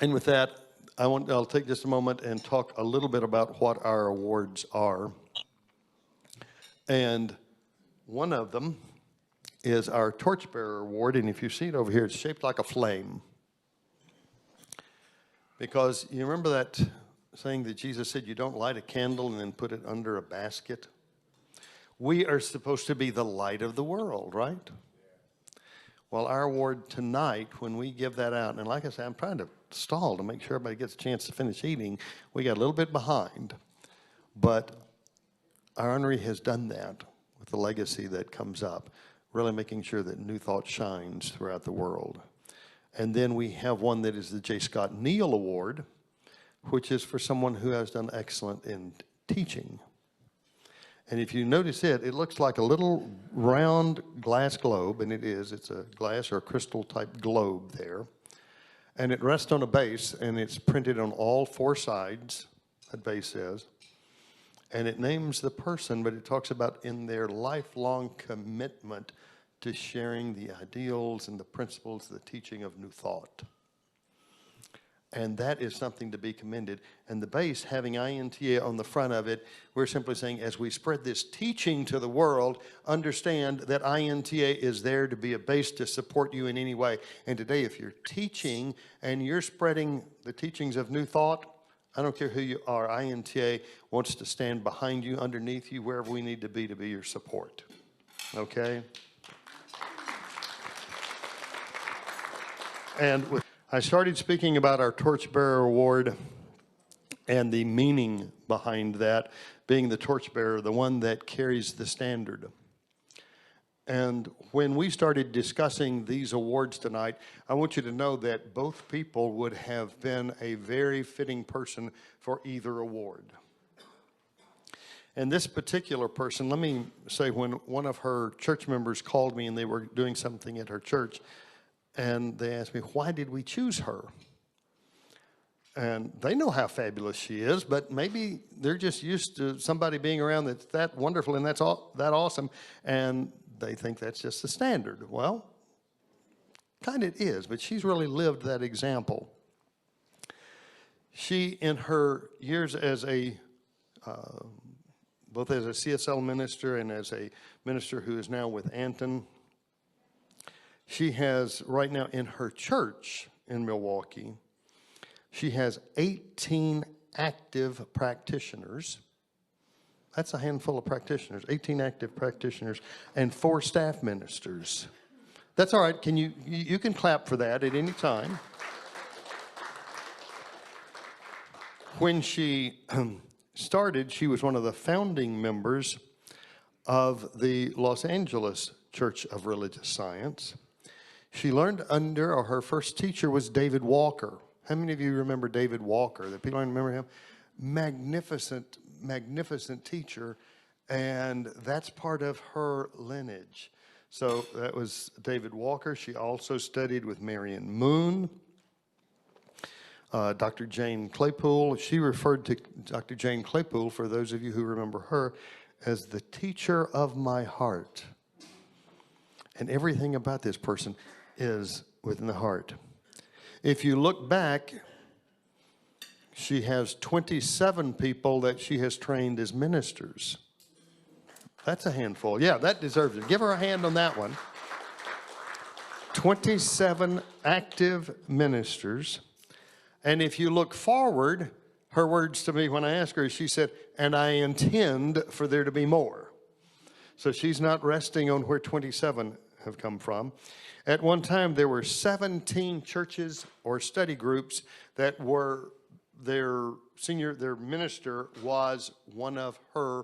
And with that, I'll take just a moment and talk a little bit about what our awards are. And one of them is our Torchbearer Award. And if you see it over here, it's shaped like a flame. Because you remember that saying that Jesus said, you don't light a candle and then put it under a basket? We are supposed to be the light of the world, right? Well, our award tonight, when we give that out, and like I said, I'm trying to stall to make sure everybody gets a chance to finish eating. We got a little bit behind, but our honoree has done that with the legacy that comes up, really making sure that New Thought shines throughout the world. And then we have one that is the J. Scott Neal Award, which is for someone who has done excellent in teaching. And if you notice it looks like a little round glass globe, and it is. It's a glass or a crystal type globe there. And it rests on a base, and it's printed on all four sides, that base says. And it names the person, but it talks about in their lifelong commitment to sharing the ideals and the principles, the teaching of New Thought. And that is something to be commended. And the base, having INTA on the front of it, we're simply saying as we spread this teaching to the world, understand that INTA is there to be a base to support you in any way. And today, if you're teaching and you're spreading the teachings of New Thought, I don't care who you are, INTA wants to stand behind you, underneath you, wherever we need to be your support. Okay? And I started speaking about our Torchbearer Award and the meaning behind that, being the torchbearer, the one that carries the standard. And when we started discussing these awards tonight, I want you to know that both people would have been a very fitting person for either award. And this particular person, let me say, when one of her church members called me and they were doing something at her church, and they asked me, why did we choose her? And they know how fabulous she is, but maybe they're just used to somebody being around that's that wonderful and that's all that awesome, and they think that's just the standard. Well, kind of is, but she's really lived that example. She, in her years as a, both as a CSL minister and as a minister who is now with INTA, she has, right now in her church in Milwaukee, she has 18 active practitioners. That's a handful of practitioners, 18 active practitioners, and 4 staff ministers. That's all right. You can clap for that at any time. When she started, she was one of the founding members of the Los Angeles Church of Religious Science. She learned under, or her first teacher was David Walker. How many of you remember David Walker? The people remember him? Magnificent, magnificent teacher, and that's part of her lineage. So that was David Walker. She also studied with Marion Moon, Dr. Jane Claypool. She referred to Dr. Jane Claypool, for those of you who remember her, as the teacher of my heart. And everything about this person is within the heart. If you look back, she has 27 people that she has trained as ministers. That's a handful. Yeah, that deserves it. Give her a hand on that one. 27 active ministers. And if you look forward, her words to me when I asked her, she said, and I intend for there to be more. So she's not resting on where 27 have come from. At one time, there were 17 churches or study groups that were their minister was one of her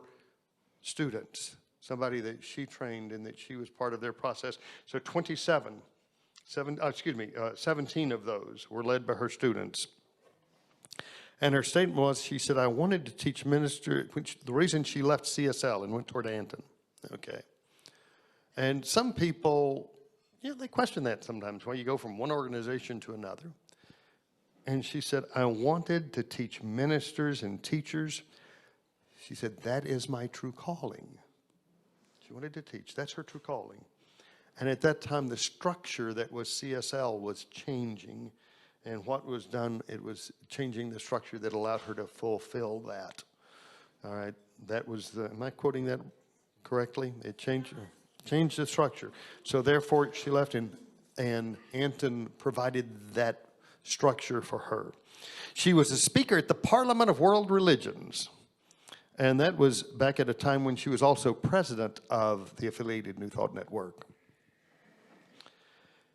students, somebody that she trained and that she was part of their process. So 17 of those were led by her students. And her statement was, she said, I wanted to teach minister, which the reason she left CSL and went toward INTA. Okay. And some people, they question that sometimes, why you go from one organization to another. And she said, I wanted to teach ministers and teachers. She said, that is my true calling. She wanted to teach. That's her true calling. And at that time, the structure that was CSL was changing. And what was done, it was changing the structure that allowed her to fulfill that. All right, that was the, am I quoting that correctly? It changed the structure. So therefore, she left, and Anton provided that structure for her. She was a speaker at the Parliament of World Religions. And that was back at a time when she was also president of the affiliated New Thought Network.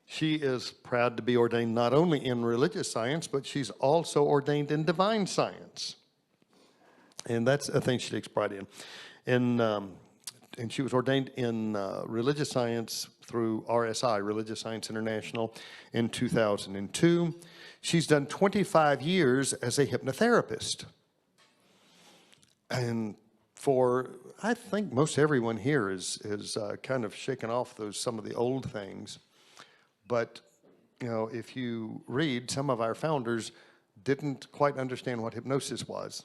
She is proud to be ordained not only in religious science, but she's also ordained in divine science. And that's a thing she takes pride in. And she was ordained in religious science through RSI, Religious Science International, in 2002. She's done 25 years as a hypnotherapist. And for, I think most everyone here is kind of shaken off some of the old things. But, you know, if you read, some of our founders didn't quite understand what hypnosis was.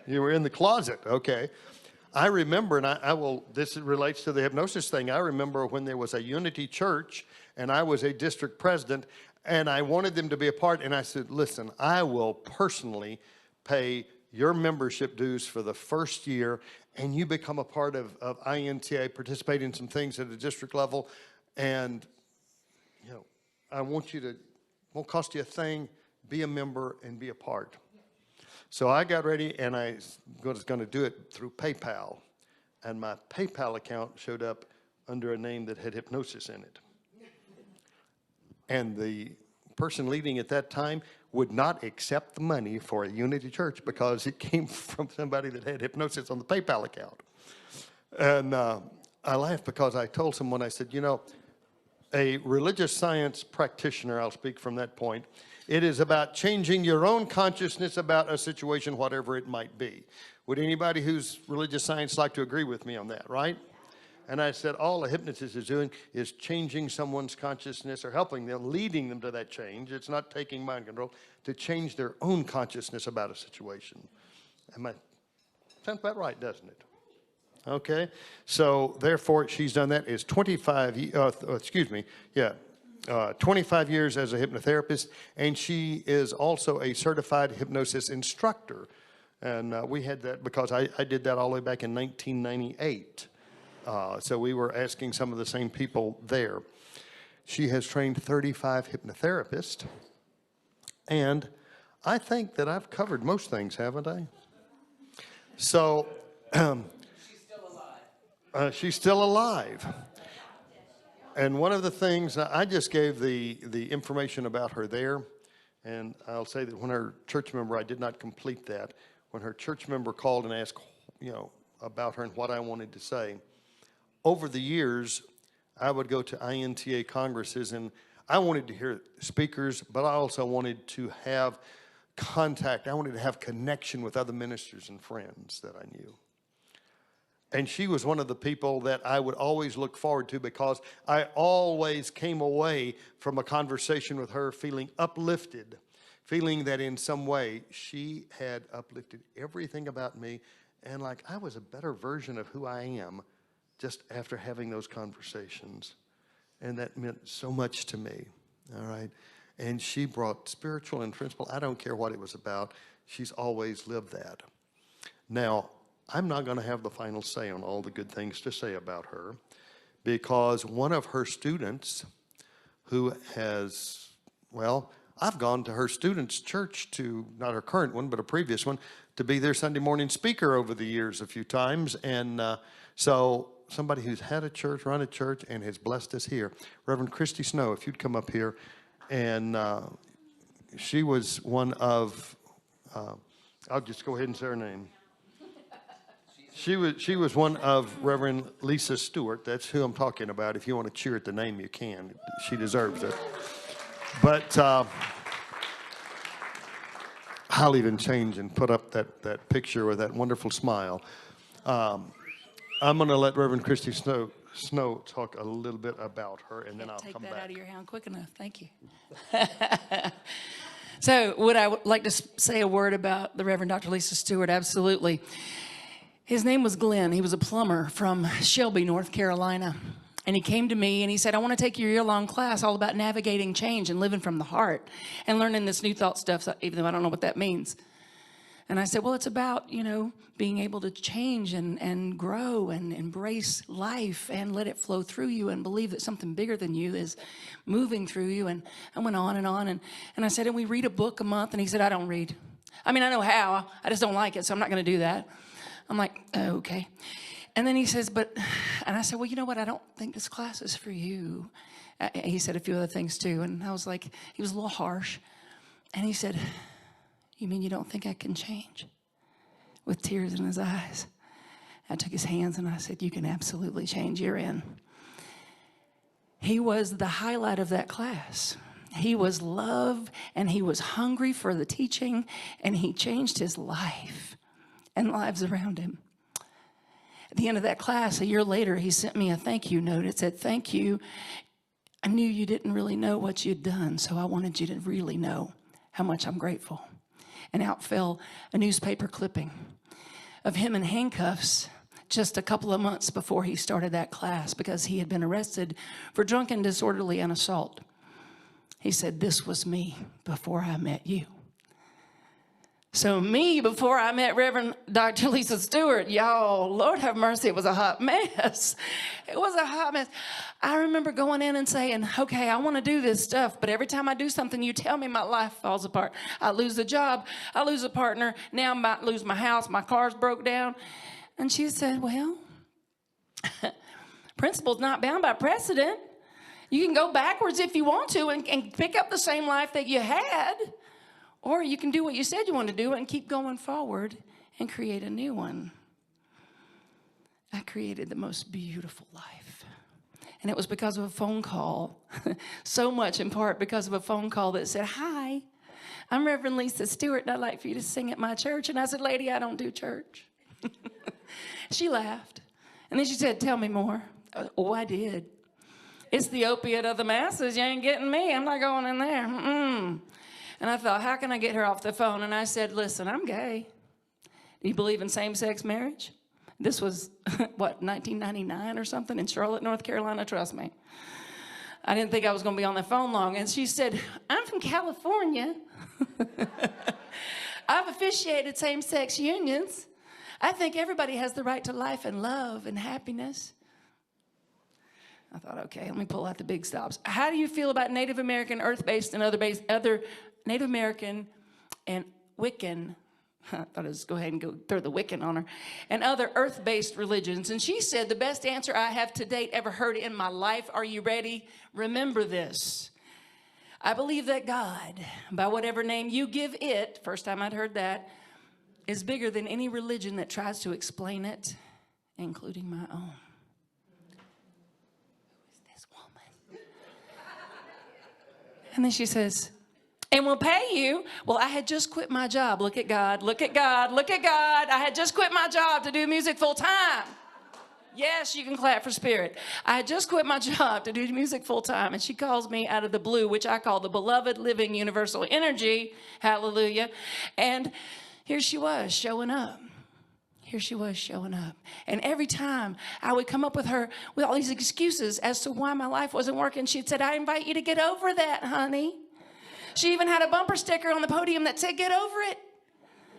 You were in the closet, okay. I remember, and I will, this relates to the hypnosis thing. I remember when there was a Unity Church, and I was a district president, and I wanted them to be a part, and I said, listen, I will personally pay your membership dues for the first year, and you become a part of INTA, participate in some things at a district level, and, you know, I want you to, won't cost you a thing, be a member and be a part. So I got ready, and I was going to do it through PayPal, and my PayPal account showed up under a name that had hypnosis in it. And the person leading at that time would not accept the money for a Unity Church because it came from somebody that had hypnosis on the PayPal account. And I laughed because I told someone, I said, you know, a religious science practitioner, I'll speak from that point, it is about changing your own consciousness about a situation, whatever it might be. Would anybody who's religious science like to agree with me on that, right? And I said, all a hypnotist is doing is changing someone's consciousness or helping them, leading them to that change. It's not taking mind control, to change their own consciousness about a situation. Sounds about right, doesn't it? Okay, so therefore she's done that. Is 25 years as a hypnotherapist, and she is also a certified hypnosis instructor. And we had that because I did that all the way back in 1998. So we were asking some of the same people there. She has trained 35 hypnotherapists, and I think that I've covered most things, haven't I? So she's still alive. She's still alive. And one of the things, I just gave the information about her there, and I'll say that when her church member, I did not complete that, when her church member called and asked, you know, about her and what I wanted to say, over the years, I would go to INTA congresses, and I wanted to hear speakers, but I also wanted to have contact. I wanted to have connection with other ministers and friends that I knew. And she was one of the people that I would always look forward to because I always came away from a conversation with her feeling uplifted, feeling that in some way she had uplifted everything about me, and like I was a better version of who I am just after having those conversations. And that meant so much to me, all right? And she brought spiritual and principle. I don't care what it was about. She's always lived that. Now, I'm not going to have the final say on all the good things to say about her because one of her students who has, well, I've gone to her students' church to, not her current one, but a previous one, to be their Sunday morning speaker over the years a few times. And so somebody who's had a church, run a church, and has blessed us here. Reverend Christy Snow, if you'd come up here. And she was one of, I'll just go ahead and say her name. She was one of Reverend Lisa Stewart. That's who I'm talking about. If you want to cheer at the name, you can. She deserves it. But I'll even change and put up that picture with that wonderful smile. I'm going to let Reverend Christy Snow talk a little bit about her, and then I'll come back. Take that out of your hand quick enough. Thank you. So would I like to say a word about the Reverend Dr. Lisa Stewart? Absolutely. His name was Glenn. He was a plumber from Shelby, North Carolina. And he came to me and he said, I want to take your year-long class all about navigating change and living from the heart and learning this new thought stuff, even though I don't know what that means. And I said, well, it's about, being able to change and grow and embrace life and let it flow through you and believe that something bigger than you is moving through you. And I went on and on. And I said, and we read a book a month. And he said, I don't read. I mean, I know how. I just don't like it, so I'm not going to do that. I'm like, oh, okay. And then he says, and I said, well, you know what? I don't think this class is for you. He said a few other things too. And I was like, he was a little harsh. And he said, you mean you don't think I can change? With tears in his eyes. I took his hands and I said, you can absolutely change. You're in. He was the highlight of that class. He was love and he was hungry for the teaching and he changed his life and lives around him. At the end of that class, a year later, he sent me a thank you note. It said, thank you. I knew you didn't really know what you'd done, so I wanted you to really know how much I'm grateful. And out fell a newspaper clipping of him in handcuffs just a couple of months before he started that class because he had been arrested for drunken, disorderly, and assault. He said, this was me before I met you. So me, before I met Reverend Dr. Lisa Stewart, y'all, Lord have mercy, it was a hot mess. It was a hot mess. I remember going in and saying, okay, I want to do this stuff, but every time I do something, you tell me my life falls apart. I lose a job, I lose a partner, now I might lose my house, my car's broke down. And she said, well, principle's not bound by precedent. You can go backwards if you want to and pick up the same life that you had. Or you can do what you said you want to do and keep going forward and create a new one. I created the most beautiful life. And it was because of a phone call. So much in part because of a phone call that said, hi, I'm Reverend Lisa Stewart and I'd like for you to sing at my church. And I said, lady, I don't do church. She laughed. And then she said, tell me more. Oh, I did. It's the opiate of the masses. You ain't getting me. I'm not going in there. And I thought, how can I get her off the phone? And I said, listen, I'm gay. Do you believe in same-sex marriage? This was, 1999 or something in Charlotte, North Carolina, trust me. I didn't think I was going to be on the phone long. And she said, I'm from California. I've officiated same-sex unions. I think everybody has the right to life and love and happiness. I thought, okay, let me pull out the big stops. How do you feel about Native American, earth-based, and other Native American and Wiccan? I thought I'd just go ahead and go throw the Wiccan on her. And other earth-based religions. And she said, the best answer I have to date ever heard in my life. Are you ready? Remember this. I believe that God, by whatever name you give it, first time I'd heard that, is bigger than any religion that tries to explain it, including my own. And then she says, and we'll pay you. Well, I had just quit my job. Look at God, look at God, look at God. I had just quit my job to do music full time. Yes, you can clap for Spirit. I had just quit my job to do music full time. And she calls me out of the blue, which I call the beloved living universal energy. Hallelujah. And here she was showing up. Here she was showing up. And every time I would come up with her with all these excuses as to why my life wasn't working, she'd said, I invite you to get over that, honey. She even had a bumper sticker on the podium that said, get over it.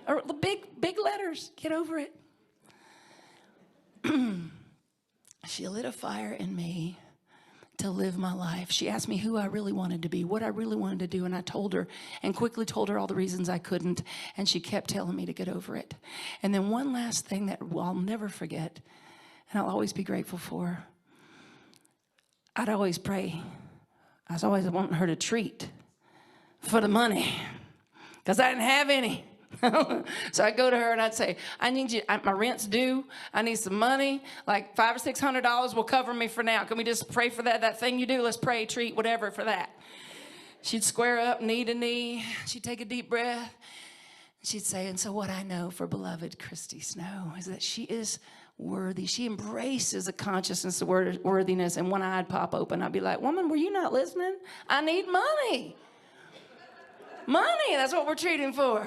Or the big letters, get over it. She lit a fire in me to live my life. She asked me who I really wanted to be, what I really wanted to do, and I told her and quickly told her all the reasons I couldn't, and she kept telling me to get over it. And then one last thing that I'll never forget, and I'll always be grateful for, I'd always pray. I was always wanting her to treat for the money because I didn't have any. So I'd go to her and I'd say, I need you, my rent's due. I need some money, like $500 or $600 will cover me for now. Can we just pray for that thing you do? Let's pray, treat, whatever for that. She'd square up, knee to knee. She'd take a deep breath. She'd say, and so what I know for beloved Christy Snow is that she is worthy. She embraces a consciousness of worthiness. And when I'd pop open, I'd be like, woman, were you not listening? I need money. Money, that's what we're treating for.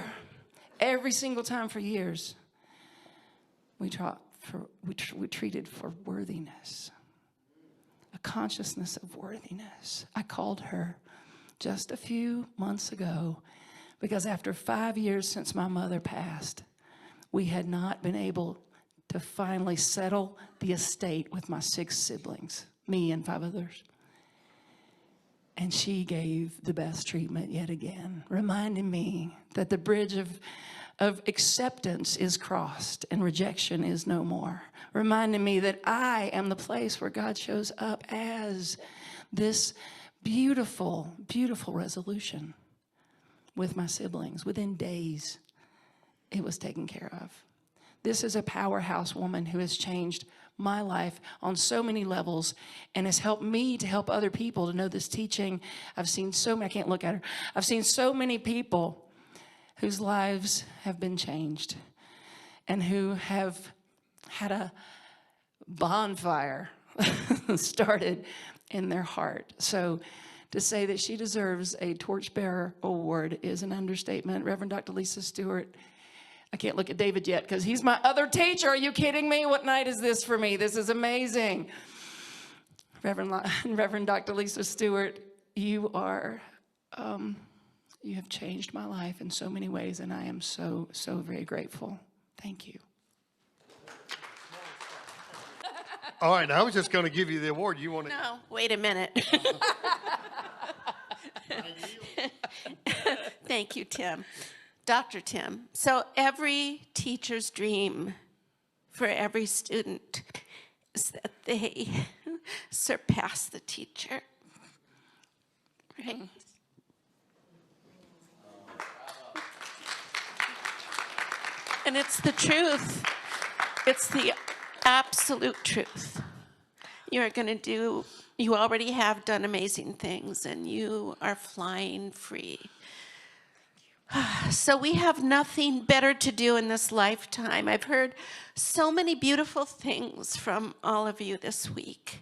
Every single time for years, we treated for worthiness, a consciousness of worthiness. I called her just a few months ago because after 5 years since my mother passed, we had not been able to finally settle the estate with my 6 siblings, me and 5 others. And she gave the best treatment yet again, reminding me that the bridge of acceptance is crossed and rejection is no more. Reminding me that I am the place where God shows up as this beautiful, beautiful resolution with my siblings. Within days, it was taken care of. This is a powerhouse woman who has changed my life on so many levels and has helped me to help other people to know this teaching. I've seen so many, I can't look at her. I've seen so many people whose lives have been changed and who have had a bonfire started in their heart. So to say that she deserves a Torchbearer Award is an understatement. Reverend Dr. Lisa Stewart, I can't look at David yet because he's my other teacher. Are you kidding me? What night is this for me? This is amazing. Reverend Dr. Lisa Stewart, you have changed my life in so many ways, and I am so, so very grateful. Thank you. All right, I was just going to give you the award. You want to? No, wait a minute. Thank you, Tim. Dr. Tim. So every teacher's dream for every student is that they surpass the teacher, right? And it's the truth. It's the absolute truth. You already have done amazing things, and you are flying free. So we have nothing better to do in this lifetime. I've heard so many beautiful things from all of you this week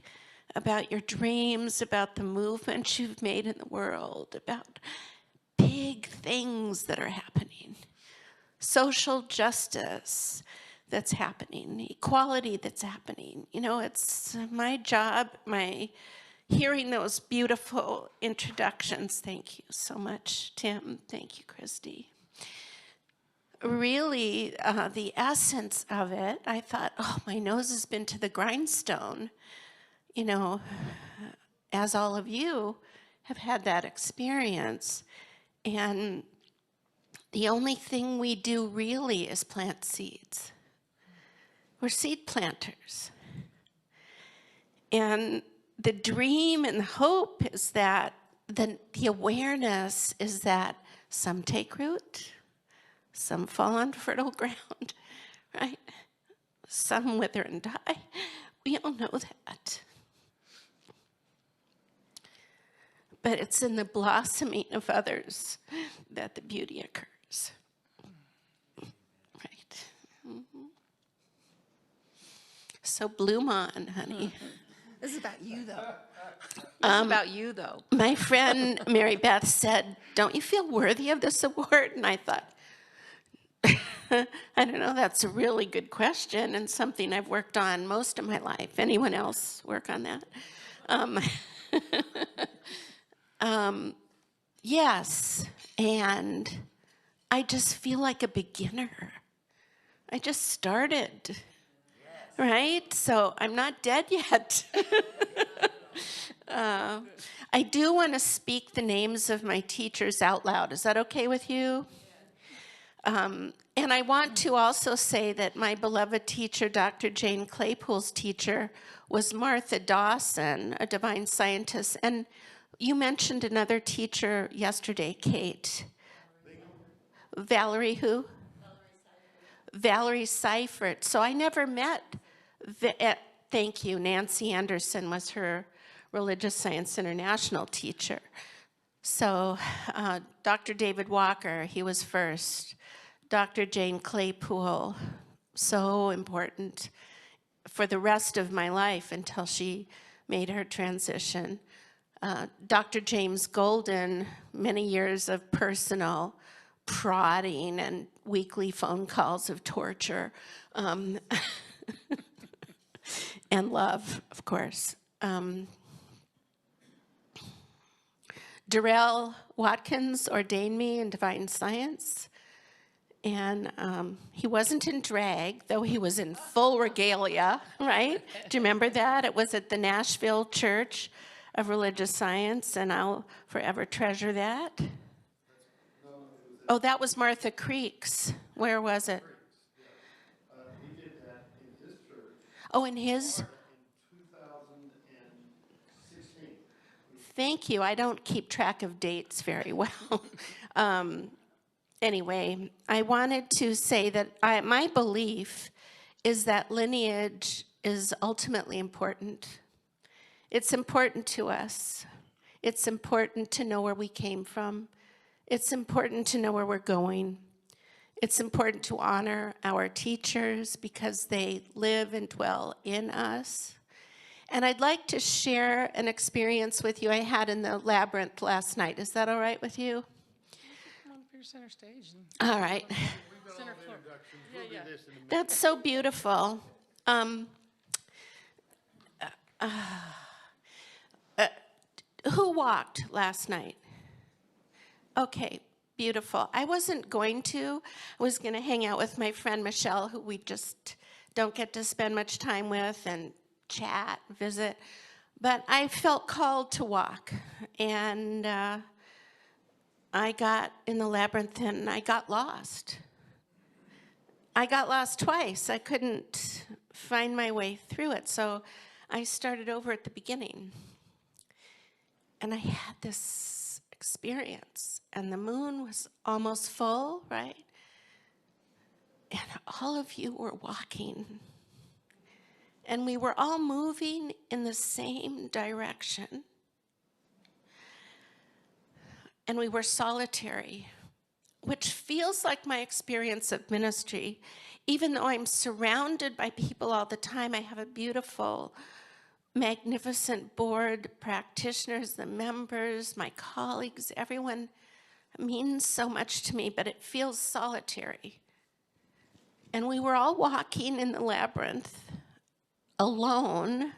about your dreams, about the movements you've made in the world, about big things that are happening. Social justice that's happening, equality that's happening. You know, it's my job, hearing those beautiful introductions. Thank you so much, Tim. Thank you, Christy. Really, the essence of it, I thought, oh, my nose has been to the grindstone, you know, as all of you have had that experience. And the only thing we do really is plant seeds. We're seed planters. And the dream and the hope is that the awareness is that some take root, some fall on fertile ground, right? Some wither and die. We all know that. But it's in the blossoming of others that the beauty occurs. Right? Mm-hmm. So bloom on, honey. This is about you, though. This is about you, though. My friend Mary Beth said, "Don't you feel worthy of this award?" And I thought, I don't know, that's a really good question and something I've worked on most of my life. Anyone else work on that? Yes, and I just feel like a beginner. I just started. Right? So I'm not dead yet. I do want to speak the names of my teachers out loud. Is that okay with you? And I want to also say that my beloved teacher, Dr. Jane Claypool's teacher, was Martha Dawson, a divine scientist. And you mentioned another teacher yesterday, Kate. Valerie who? Valerie Seifert. So I never met, thank you, Nancy Anderson was her Religious Science International teacher. So Dr. David Walker, he was first. Dr. Jane Claypool, so important for the rest of my life until she made her transition. Dr. James Golden, many years of personal prodding and weekly phone calls of torture, and love, of course. Darrell Watkins ordained me in divine science. And he wasn't in drag, though he was in full regalia, right? Do you remember that? It was at the Nashville Church of Religious Science, and I'll forever treasure that. Oh, that was Martha Creek's. Where was it? He did that in his church. Oh, in his? In 2016. Thank you. I don't keep track of dates very well. Anyway, I wanted to say that my belief is that lineage is ultimately important. It's important to us. It's important to know where we came from. It's important to know where we're going. It's important to honor our teachers because they live and dwell in us. And I'd like to share an experience with you I had in the labyrinth last night. Is that all right with you? Come on up here, center stage. All right. Center floor. That's so beautiful. Who walked last night? Okay, beautiful. I wasn't going to. I was going to hang out with my friend Michelle, who we just don't get to spend much time with and chat, visit. But I felt called to walk. And I got in the labyrinth and I got lost. I got lost twice. I couldn't find my way through it. So I started over at the beginning. And I had this experience. And the moon was almost full, right? And all of you were walking. And we were all moving in the same direction. And we were solitary, which feels like my experience of ministry. Even though I'm surrounded by people all the time, I have a beautiful, magnificent board, practitioners, the members, my colleagues, everyone means so much to me, but it feels solitary. And we were all walking in the labyrinth, alone,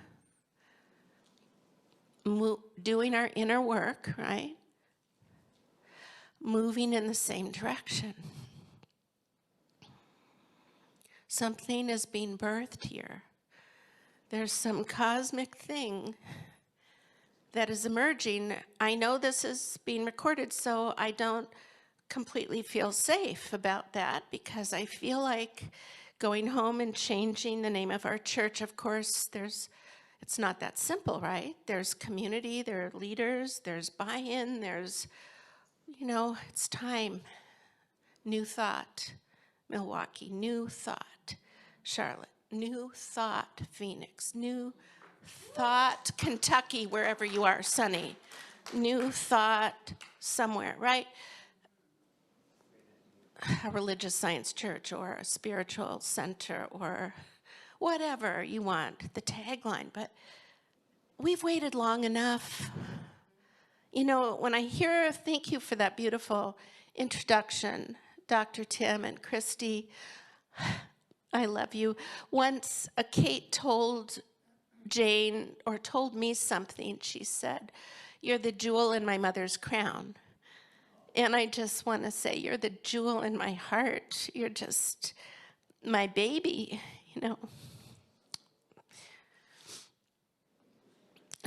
doing our inner work, right? Moving in the same direction. Something is being birthed here. There's some cosmic thing that is emerging. I know this is being recorded, so I don't completely feel safe about that because I feel like going home and changing the name of our church. Of course, it's not that simple, right? There's community, there are leaders, there's buy-in, there's, it's time. New thought, Milwaukee. New thought, Charlotte. New thought, Phoenix. New thought, Kentucky, wherever you are, Sunny. New thought, somewhere, right? A religious science church or a spiritual center or whatever you want, the tagline. But we've waited long enough. When I hear, thank you for that beautiful introduction, Dr. Tim and Christy, I love you. Once Kate told Jane, or told me something, she said, "You're the jewel in my mother's crown." And I just want to say, you're the jewel in my heart. You're just my baby,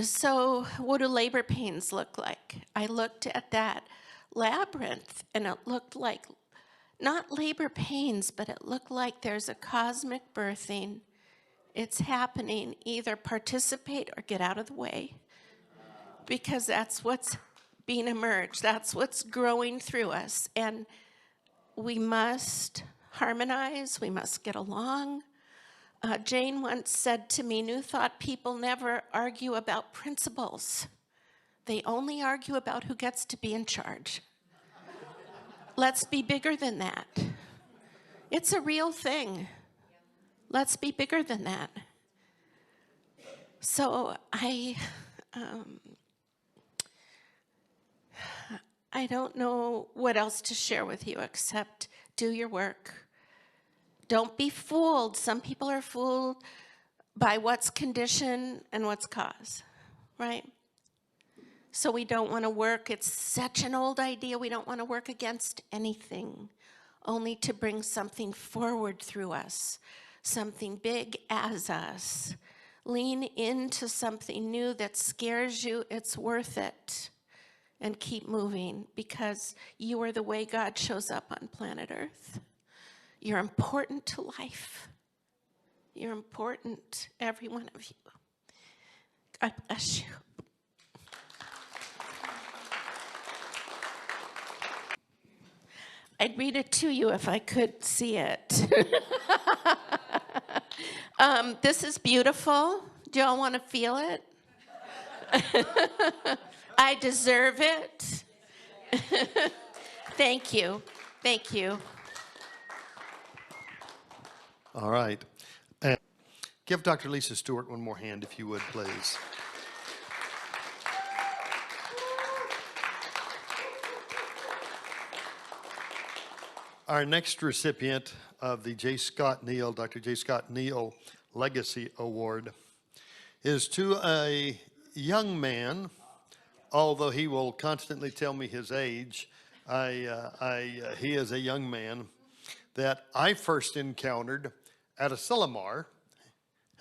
So what do labor pains look like? I looked at that labyrinth, and it looked like, not labor pains, but it looked like there's a cosmic birthing. It's happening. Either participate or get out of the way, because that's what's being emerged. That's what's growing through us. And we must harmonize. We must get along. Jane once said to me, New Thought people never argue about principles. They only argue about who gets to be in charge. Let's be bigger than that. It's a real thing. Let's be bigger than that. So I don't know what else to share with you except do your work. Don't be fooled. Some people are fooled by what's condition and what's cause, right? So we don't want to work, it's such an old idea, we don't want to work against anything, only to bring something forward through us, something big as us. Lean into something new that scares you, it's worth it. And keep moving, because you are the way God shows up on planet Earth. You're important to life. You're important, every one of you. God bless you. I'd read it to you if I could see it. This is beautiful. Do y'all want to feel it? I deserve it. Thank you. Thank you. All right. Give Dr. Lisa Stewart one more hand, if you would, please. Our next recipient of the Dr. J. Scott Neal Legacy Award is to a young man, although he will constantly tell me his age. He is a young man that I first encountered at a Sillamar.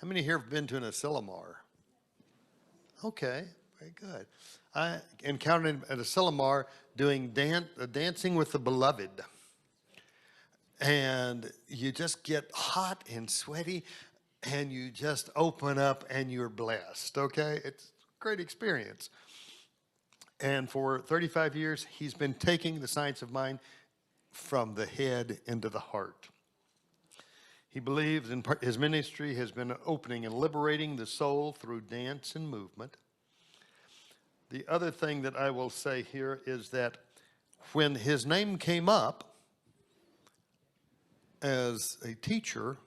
How many here have been to an Sillamar? Okay, very good. I encountered him at a Sillamar doing Dancing with the Beloved. And you just get hot and sweaty, and you just open up and you're blessed, okay? It's a great experience. And for 35 years, he's been taking the science of mind from the head into the heart. He believes in his ministry has been opening and liberating the soul through dance and movement. The other thing that I will say here is that when his name came up as a teacher,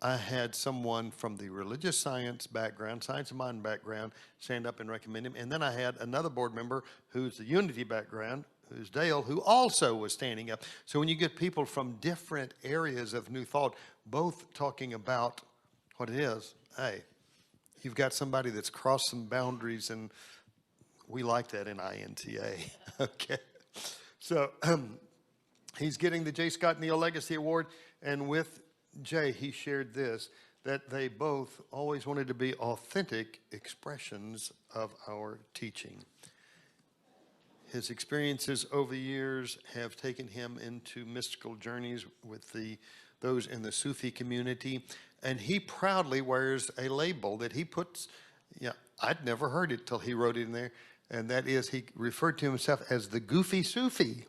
I had someone from the religious science background, science of mind background, stand up and recommend him. And then I had another board member who's the unity background, who's Dale, who also was standing up. So when you get people from different areas of New Thought, both talking about what it is, hey, you've got somebody that's crossed some boundaries, and we like that in INTA, okay? So he's getting the J. Scott Neal Legacy Award, and with Jay, he shared this, that they both always wanted to be authentic expressions of our teaching. His experiences over the years have taken him into mystical journeys with those in the Sufi community, and he proudly wears a label that he puts, I'd never heard it till he wrote it in there, and that is he referred to himself as the Goofy Sufi.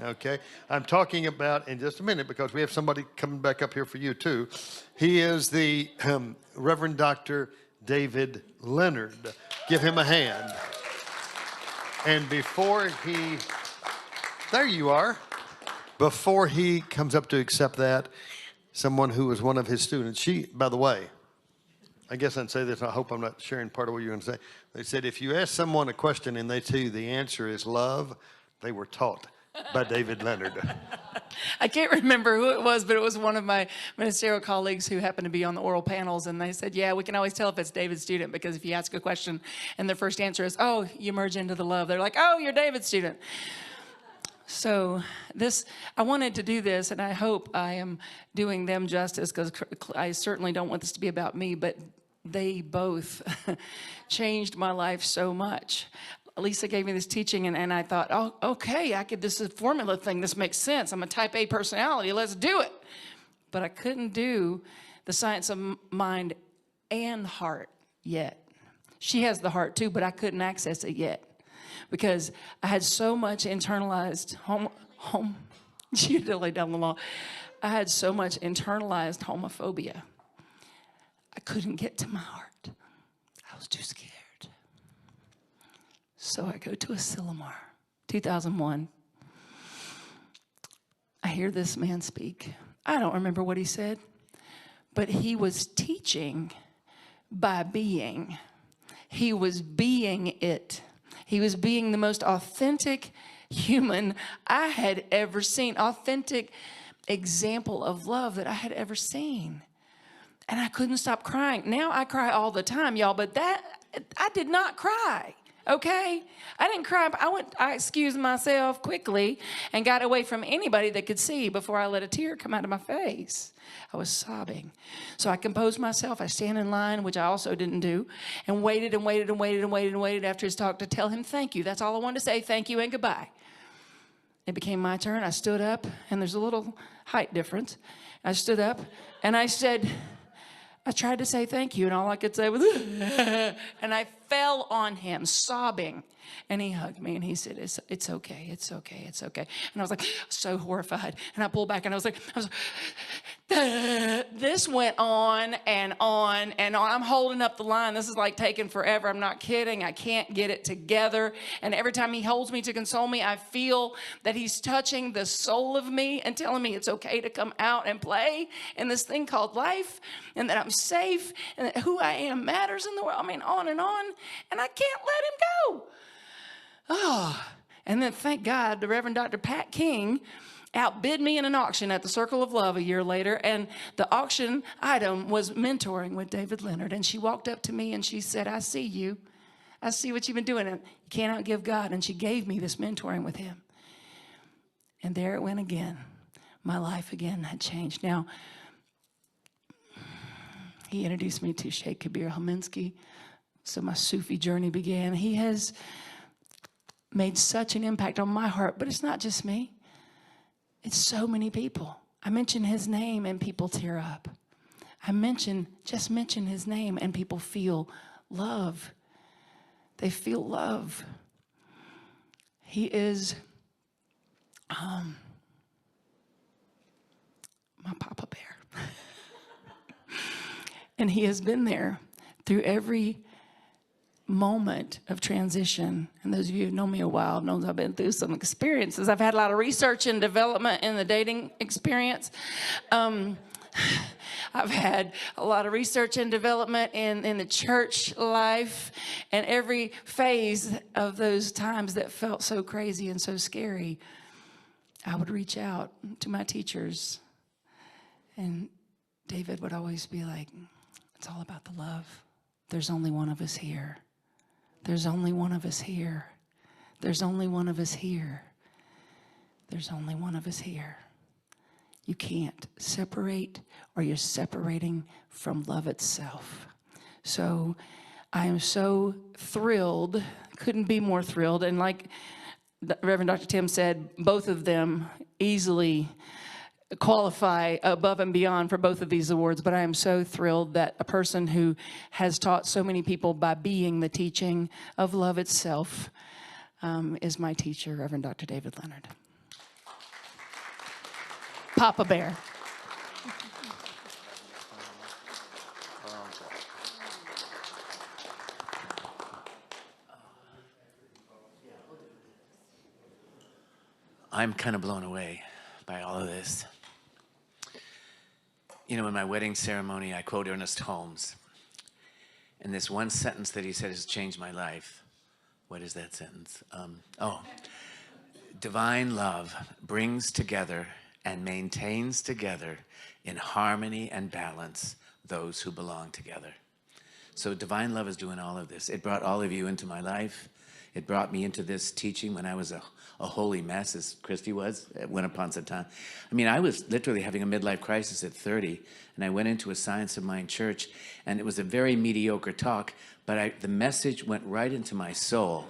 Okay, I'm talking about in just a minute, because we have somebody coming back up here for you too. He is the Reverend Dr. David Leonard. Give him a hand. And before there you are. Before he comes up to accept that, someone who was one of his students, by the way, I guess I'd say this, I hope I'm not sharing part of what you're going to say. They said, if you ask someone a question and they tell you the answer is love, they were taught by David Leonard. I can't remember who it was, but it was one of my ministerial colleagues who happened to be on the oral panels, and they said, yeah, we can always tell if it's David's student, because if you ask a question and their first answer is, oh, you merge into the love, they're like, oh, you're David's student. So I wanted to do this, and I hope I am doing them justice, because I certainly don't want this to be about me, but they both changed my life so much. Lisa gave me this teaching, and I thought, oh, okay, this is a formula thing. This makes sense. I'm a type A personality. Let's do it. But I couldn't do the science of mind and heart yet. She has the heart too, but I couldn't access it yet, because I had so much internalized she had to lay down the law. I had so much internalized homophobia. I couldn't get to my heart. I was too scared. So I go to a Sillamar, 2001. I hear this man speak. I don't remember what he said, but he was teaching by being. He was being it. He was being the most authentic human I had ever seen, authentic example of love that I had ever seen. And I couldn't stop crying. Now I cry all the time, y'all, but I did not cry. Okay? I didn't cry. I excused myself quickly and got away from anybody that could see before I let a tear come out of my face. I was sobbing. So I composed myself. I stand in line, which I also didn't do, and waited and waited and waited and waited and waited after his talk to tell him thank you. That's all I wanted to say, thank you and goodbye. It became my turn. I stood up, and there's a little height difference. I stood up, and I said, I tried to say thank you, and all I could say was, and I fell on him, sobbing. And he hugged me, and he said, it's okay, it's okay, it's okay. And I was like, so horrified. And I pulled back, and I was like, this went on and on and on. I'm holding up the line. This is like taking forever. I'm not kidding. I can't get it together. And every time he holds me to console me, I feel that he's touching the soul of me and telling me it's okay to come out and play in this thing called life, and that I'm safe, and that who I am matters in the world. I mean, on. And I can't let him go. Oh, and then thank God the Reverend Dr. Pat King outbid me in an auction at the Circle of Love a year later, and the auction item was mentoring with David Leonard. And she walked up to me and she said, I see you. I see what you've been doing, and you can't outgive God. And she gave me this mentoring with him. And there it went again. My life again had changed. Now, he introduced me to Sheikh Kabir Helminski, so my Sufi journey began. He has made such an impact on my heart, but it's not just me. It's so many people. I mention his name and people tear up. Just mention his name and people feel love. They feel love. He is my Papa Bear. And he has been there through every moment of transition. And those of you who know me a while know I've been through some experiences. I've had a lot of research and development in the dating experience. I've had a lot of research and development in the church life, and every phase of those times that felt so crazy and so scary, I would reach out to my teachers, and David would always be like, it's all about the love. There's only one of us here. There's only one of us here. There's only one of us here. There's only one of us here. You can't separate, or you're separating from love itself. So I am so thrilled, couldn't be more thrilled. And like Reverend Dr. Tim said, both of them easily qualify above and beyond for both of these awards, but I am so thrilled that a person who has taught so many people by being the teaching of love itself is my teacher, Reverend Dr. David Leonard. Papa Bear. I'm kind of blown away by all of this. You know, in my wedding ceremony, I quote Ernest Holmes. And this one sentence that he said has changed my life. What is that sentence? Divine love brings together and maintains together in harmony and balance those who belong together. So divine love is doing all of this. It brought all of you into my life. It brought me into this teaching when I was a holy mess, as Christy was, went upon some time. I mean, I was literally having a midlife crisis at 30, and I went into a Science of Mind church, and it was a very mediocre talk, but the message went right into my soul.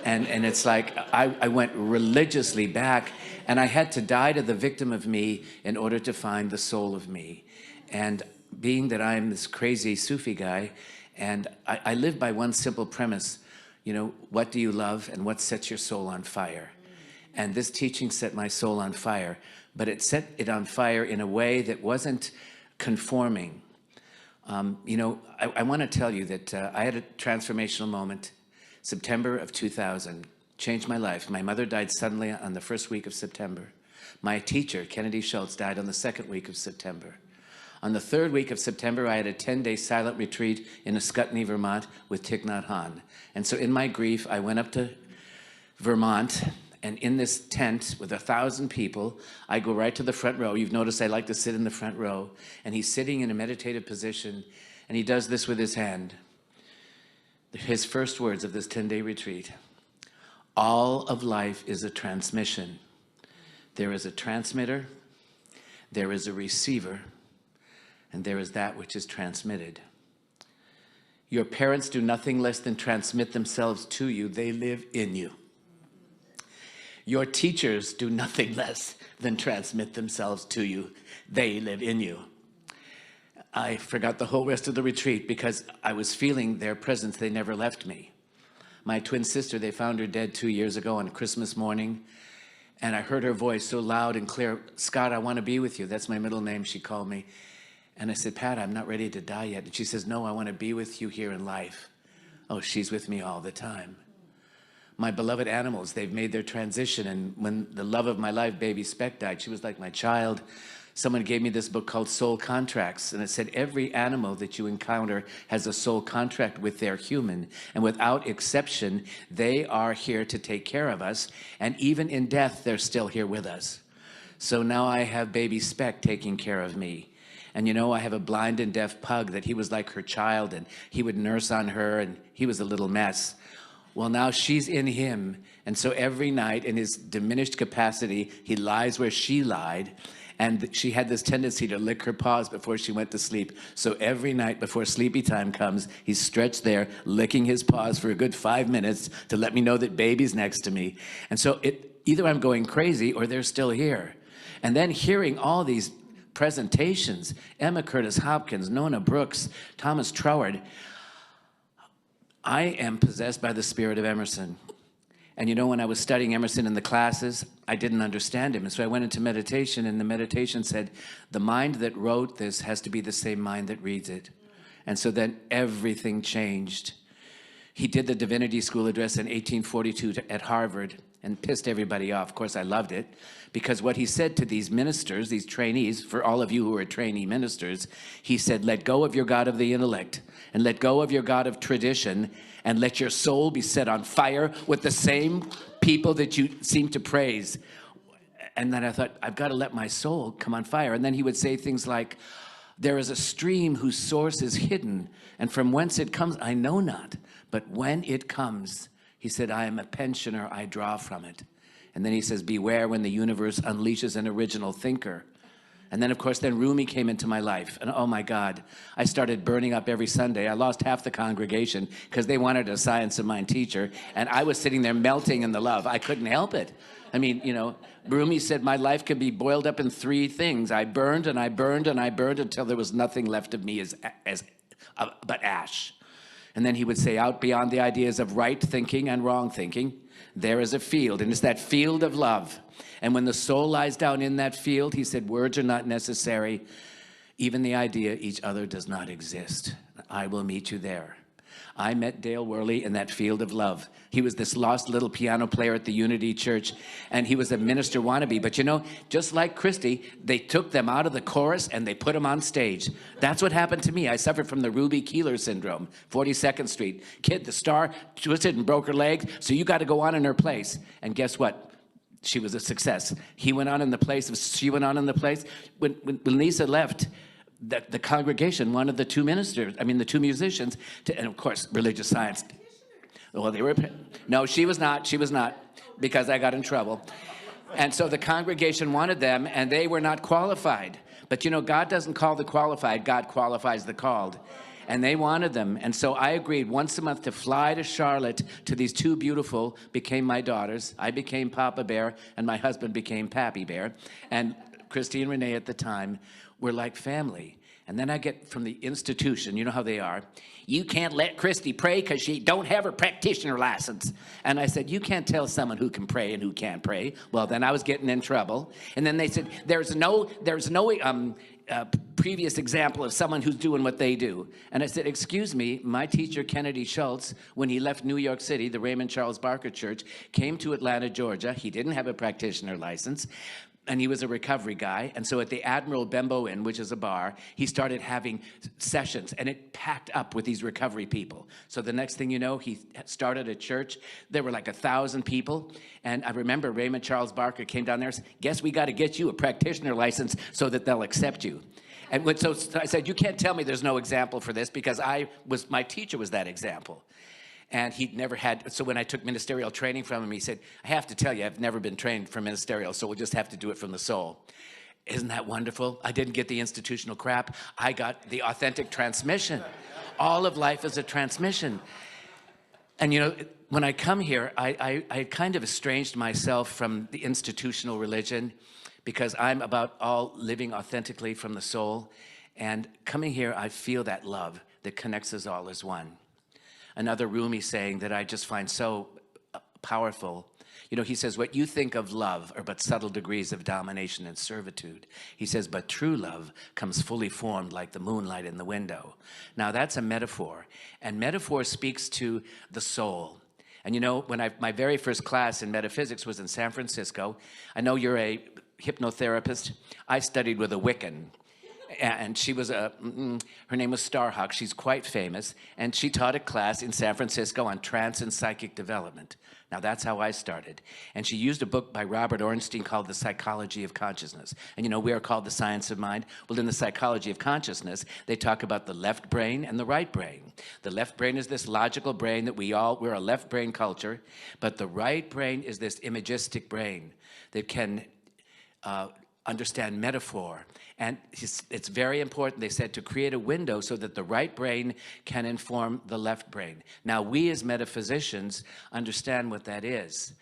And it's like I went religiously back, and I had to die to the victim of me in order to find the soul of me. And being that I'm this crazy Sufi guy, and I live by one simple premise, you know, what do you love and what sets your soul on fire? And this teaching set my soul on fire, but it set it on fire in a way that wasn't conforming. You know, I want to tell you that I had a transformational moment, September of 2000, changed my life. My mother died suddenly on the first week of September. My teacher, Kennedy Schultz, died on the second week of September. On the third week of September, I had a 10-day silent retreat in Ascutney, Vermont with Thich Nhat Hanh. And so in my grief, I went up to Vermont, and in this tent with 1,000 people, I go right to the front row. You've noticed I like to sit in the front row. And he's sitting in a meditative position, and he does this with his hand. His first words of this 10-day retreat: all of life is a transmission. There is a transmitter, there is a receiver, and there is that which is transmitted. Your parents do nothing less than transmit themselves to you. They live in you. Your teachers do nothing less than transmit themselves to you. They live in you. I forgot the whole rest of the retreat because I was feeling their presence. They never left me. My twin sister, they found her dead 2 years ago on Christmas morning. And I heard her voice so loud and clear, "Scott, I want to be with you." That's my middle name, she called me. And I said, "Pat, I'm not ready to die yet." And she says, "No, I want to be with you here in life." Oh, she's with me all the time. My beloved animals, they've made their transition. And when the love of my life, baby Speck, died, she was like my child. Someone gave me this book called Soul Contracts, and it said every animal that you encounter has a soul contract with their human, and without exception, they are here to take care of us, and even in death, they're still here with us. So now I have baby Speck taking care of me. And you know, I have a blind and deaf pug that he was like her child, and he would nurse on her, and he was a little mess. Well, now she's in him, and so every night in his diminished capacity, he lies where she lied, and she had this tendency to lick her paws before she went to sleep. So every night before sleepy time comes, he's stretched there, licking his paws for a good 5 minutes to let me know that baby's next to me. And so either I'm going crazy or they're still here. And then hearing all these presentations, Emma Curtis Hopkins, Nona Brooks, Thomas Troward, I am possessed by the spirit of Emerson. And you know, when I was studying Emerson in the classes, I didn't understand him. And so I went into meditation, and the meditation said, the mind that wrote this has to be the same mind that reads it. And so then everything changed. He did the Divinity School address in 1842 at Harvard and pissed everybody off. Of course, I loved it, because what he said to these ministers, these trainees, for all of you who are trainee ministers, he said, let go of your God of the intellect and let go of your God of tradition and let your soul be set on fire with the same people that you seem to praise. And then I thought, I've got to let my soul come on fire. And then he would say things like, there is a stream whose source is hidden, and from whence it comes, I know not. But when it comes, he said, I am a pensioner, I draw from it. And then he says, beware when the universe unleashes an original thinker. And then, of course, then Rumi came into my life. And oh, my God, I started burning up every Sunday. I lost half the congregation because they wanted a science of mind teacher. And I was sitting there melting in the love. I couldn't help it. I mean, you know, Rumi said my life could be boiled up in 3 things. I burned and I burned and I burned until there was nothing left of me but ash. And then he would say, out beyond the ideas of right thinking and wrong thinking, there is a field, and it's that field of love. And when the soul lies down in that field, he said, words are not necessary. Even the idea each other does not exist. I will meet you there. I met Dale Worley in that field of love. He was this lost little piano player at the Unity Church, and he was a minister wannabe. But you know, just like Christy, they took them out of the chorus and they put them on stage. That's what happened to me. I suffered from the Ruby Keeler syndrome, 42nd Street. Kid, the star, twisted and broke her leg, so you got to go on in her place. And guess what? She was a success. He went on in the place, she went on in the place. When Lisa left, the congregation wanted the 2 ministers, the 2 musicians, and of course, religious science. Well, they were, no, she was not, because I got in trouble. And so the congregation wanted them, and they were not qualified. But you know, God doesn't call the qualified, God qualifies the called. And they wanted them. And so I agreed once a month to fly to Charlotte to these 2 beautiful, became my daughters. I became Papa Bear, and my husband became Pappy Bear. And Christy and Renee at the time were like family. And then I get from the institution, you know how they are, you can't let Christy pray because she don't have her practitioner license. And I said, you can't tell someone who can pray and who can't pray. Well, then I was getting in trouble. And then they said, there's no previous example of someone who's doing what they do. And I said, excuse me, my teacher, Kennedy Schultz, when he left New York City, the Raymond Charles Barker Church, came to Atlanta, Georgia. He didn't have a practitioner license, and he was a recovery guy. And so at the Admiral Bembo Inn, which is a bar, he started having sessions, and it packed up with these recovery people. So the next thing you know, he started a church. There were like 1,000 people. And I remember Raymond Charles Barker came down there and said, guess we got to get you a practitioner license so that they'll accept you. And so I said, you can't tell me there's no example for this, because my teacher was that example. And he'd never had, so when I took ministerial training from him, he said, I have to tell you, I've never been trained for ministerial, so we'll just have to do it from the soul. Isn't that wonderful? I didn't get the institutional crap. I got the authentic transmission. All of life is a transmission. And you know, when I come here, I kind of estranged myself from the institutional religion because I'm about all living authentically from the soul. And coming here, I feel that love that connects us all as one. Another Rumi saying that I just find so powerful. You know, he says, what you think of love are but subtle degrees of domination and servitude. He says, but true love comes fully formed like the moonlight in the window. Now, that's a metaphor. And metaphor speaks to the soul. And you know, when my very first class in metaphysics was in San Francisco, I know you're a hypnotherapist. I studied with a Wiccan. And she was her name was Starhawk. She's quite famous. And she taught a class in San Francisco on trance and psychic development. Now, that's how I started. And she used a book by Robert Ornstein called The Psychology of Consciousness. And you know, we are called the science of mind. Well, in the psychology of consciousness, they talk about the left brain and the right brain. The left brain is this logical brain that we're a left brain culture. But the right brain is this imagistic brain that can understand metaphor. And it's very important, they said, to create a window so that the right brain can inform the left brain. Now, we as metaphysicians understand what that is.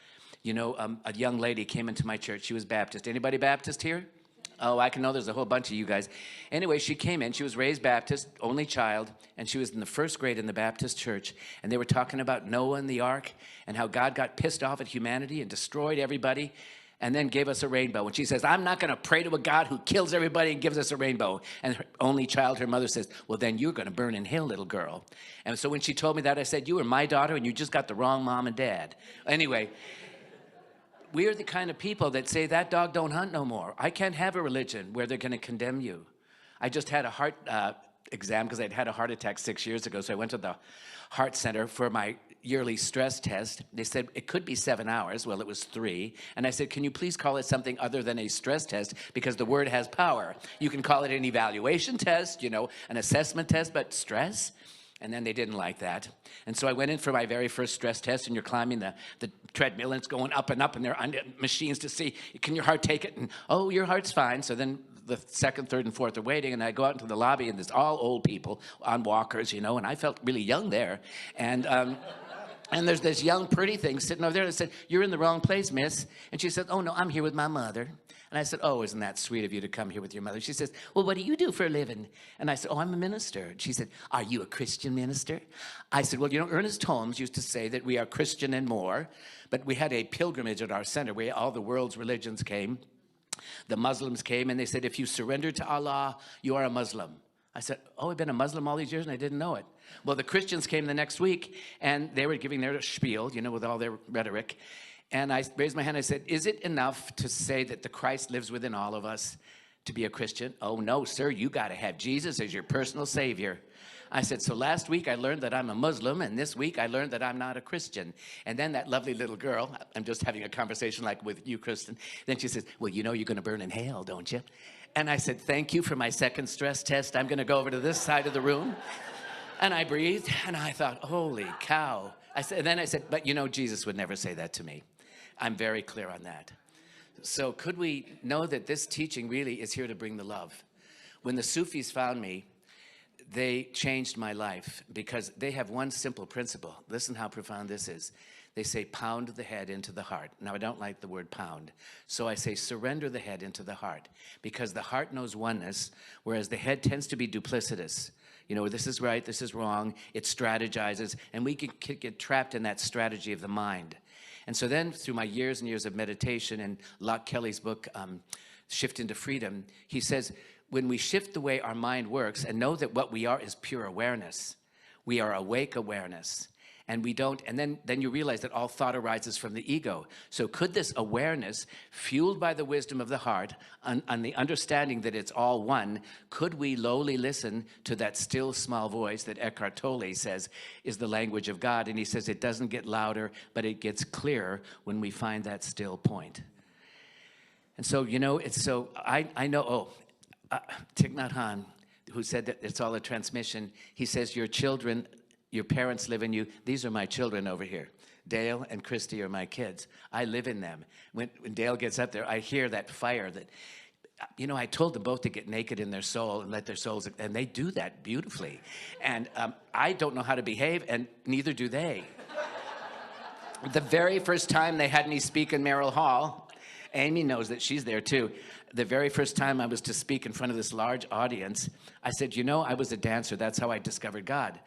You know, a young lady came into my church. She was Baptist. Anybody Baptist here? Oh, I can know there's a whole bunch of you guys. Anyway, she came in. She was raised Baptist, only child, and she was in the first grade in the Baptist church. And they were talking about Noah and the ark and how God got pissed off at humanity and destroyed everybody, and then gave us a rainbow. And she says, I'm not going to pray to a God who kills everybody and gives us a rainbow. And her only child, her mother says, well, then you're going to burn in hell, little girl. And so when she told me that, I said, you are my daughter and you just got the wrong mom and dad. Anyway, we are the kind of people that say that dog don't hunt no more. I can't have a religion where they're going to condemn you. I just had a heart exam because I'd had a heart attack 6 years ago. So I went to the heart center for my yearly stress test. They said it could be 7 hours. Well, it was 3. And I said, can you please call it something other than a stress test? Because the word has power. You can call it an evaluation test, you know, an assessment test, but stress? And then they didn't like that. And so I went in for my very first stress test, and you're climbing the treadmill, and it's going up, and there are machines to see, can your heart take it? And, oh, your heart's fine. So then the second, third, and fourth are waiting, and I go out into the lobby, and there's all old people on walkers, you know, and I felt really young there. And and there's this young, pretty thing sitting over there that said, you're in the wrong place, miss. And she said, oh, no, I'm here with my mother. And I said, oh, isn't that sweet of you to come here with your mother? She says, well, what do you do for a living? And I said, oh, I'm a minister. And she said, are you a Christian minister? I said, well, you know, Ernest Holmes used to say that we are Christian and more. But we had a pilgrimage at our center where all the world's religions came. The Muslims came, and they said, if you surrender to Allah, you are a Muslim. I said, oh, I've been a Muslim all these years, and I didn't know it. Well, the Christians came the next week, and they were giving their spiel, you know, with all their rhetoric. And I raised my hand, I said, is it enough to say that the Christ lives within all of us to be a Christian? Oh, no, sir, you got to have Jesus as your personal Savior. I said, so last week I learned that I'm a Muslim, and this week I learned that I'm not a Christian. And then that lovely little girl, I'm just having a conversation like with you, Kristen, then she says, well, you know you're going to burn in hell, don't you? And I said, thank you for my second stress test. I'm going to go over to this side of the room. And I breathed, and I thought, holy cow. And then I said, but you know, Jesus would never say that to me. I'm very clear on that. So could we know that this teaching really is here to bring the love? When the Sufis found me, they changed my life because they have one simple principle. Listen how profound this is. They say, pound the head into the heart. Now, I don't like the word pound. So I say, surrender the head into the heart, because the heart knows oneness, whereas the head tends to be duplicitous. You know, this is right, this is wrong. It strategizes, and we can get trapped in that strategy of the mind. And so then through my years and years of meditation and Locke Kelly's book, Shift into Freedom, he says, when we shift the way our mind works and know that what we are is pure awareness, we are awake awareness. And we don't, and then you realize that all thought arises from the ego. So could this awareness, fueled by the wisdom of the heart, and the understanding that it's all one, could we lowly listen to that still small voice that Eckhart Tolle says is the language of God? And he says it doesn't get louder, but it gets clearer when we find that still point. And so, you know, it's so, I know, Thich Nhat Hanh, who said that it's all a transmission, he says your children your parents live in you. These are my children over here. Dale and Christy are my kids. I live in them. When Dale gets up there, I hear that fire that, you know, I told them both to get naked in their soul and let their souls, and they do that beautifully. And I don't know how to behave, and neither do they. The very first time they had me speak in Merrill Hall, Amy knows that, she's there too. The very first time I was to speak in front of this large audience, I said, you know, I was a dancer. That's how I discovered God.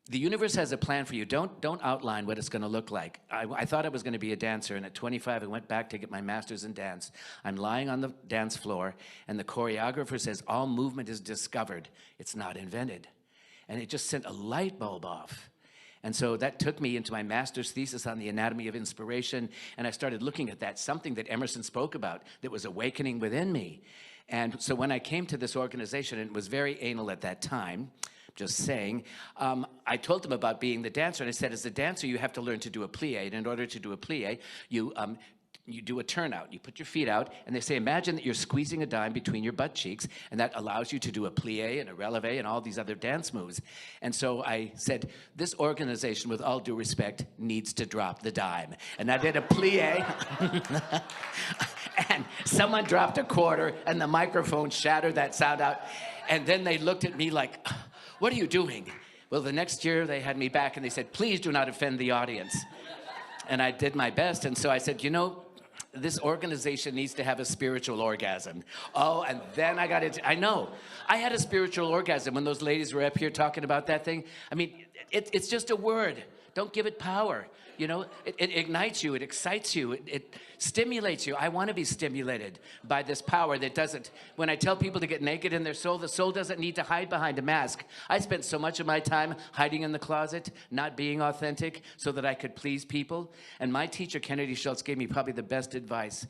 The universe has a plan for you. Don't outline what it's going to look like. I thought I was going to be a dancer, and at 25, I went back to get my master's in dance. I'm lying on the dance floor, and the choreographer says, all movement is discovered. It's not invented. And it just sent a light bulb off. And so that took me into my master's thesis on the anatomy of inspiration, and I started looking at that, something that Emerson spoke about that was awakening within me. And so when I came to this organization, and it was very anal at that time, just saying, I told them about being the dancer, and I said, as a dancer, you have to learn to do a plie, and in order to do a plie, you do a turnout. You put your feet out, and they say, imagine that you're squeezing a dime between your butt cheeks, and that allows you to do a plie and a releve and all these other dance moves. And so I said, this organization, with all due respect, needs to drop the dime. And I did a plie, and someone dropped a quarter, and the microphone shattered that sound out. And then they looked at me like, what are you doing? Well, the next year they had me back, and they said, please do not offend the audience. And I did my best, and so I said, you know, this organization needs to have a spiritual orgasm. Oh, and then I got into, I know. I had a spiritual orgasm when those ladies were up here talking about that thing. I mean, it's just a word. Don't give it power. You know, it ignites you, it excites you, it stimulates you. I want to be stimulated by this power that doesn't, when I tell people to get naked in their soul, the soul doesn't need to hide behind a mask. I spent so much of my time hiding in the closet, not being authentic, so that I could please people. And my teacher, Kennedy Schultz, gave me probably the best advice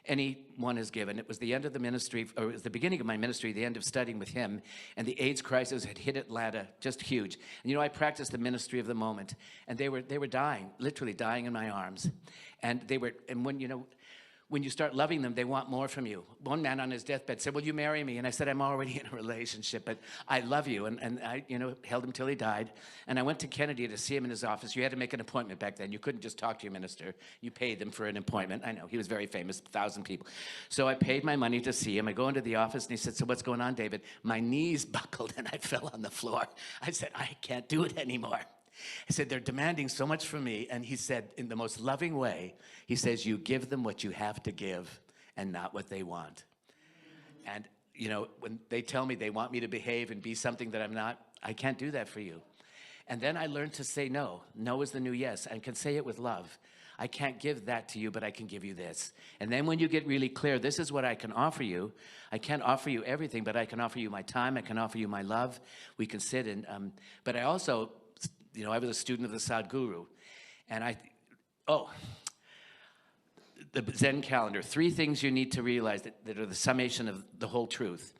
anyone has given. It was the end of the ministry, or it was the beginning of my ministry, the end of studying with him, and the AIDS crisis had hit Atlanta, just huge. And you know, I practiced the ministry of the moment, and they were dying, literally dying in my arms. And when you start loving them, they want more from you. One man on his deathbed said, will you marry me? And I said, I'm already in a relationship, but I love you. And I, held him till he died. And I went to Kennedy to see him in his office. You had to make an appointment back then. You couldn't just talk to your minister. You paid them for an appointment. I know, he was very famous, 1,000 people. So I paid my money to see him. I go into the office, and he said, so what's going on, David? My knees buckled, and I fell on the floor. I said, I can't do it anymore. He said, they're demanding so much from me. And he said, in the most loving way, he says, you give them what you have to give and not what they want. And, when they tell me they want me to behave and be something that I'm not, I can't do that for you. And then I learned to say no. No is the new yes. I can say it with love. I can't give that to you, but I can give you this. And then when you get really clear, this is what I can offer you. I can't offer you everything, but I can offer you my time. I can offer you my love. We can sit and, but I also, I was a student of the Sadhguru, and the Zen calendar, 3 things you need to realize that are the summation of the whole truth.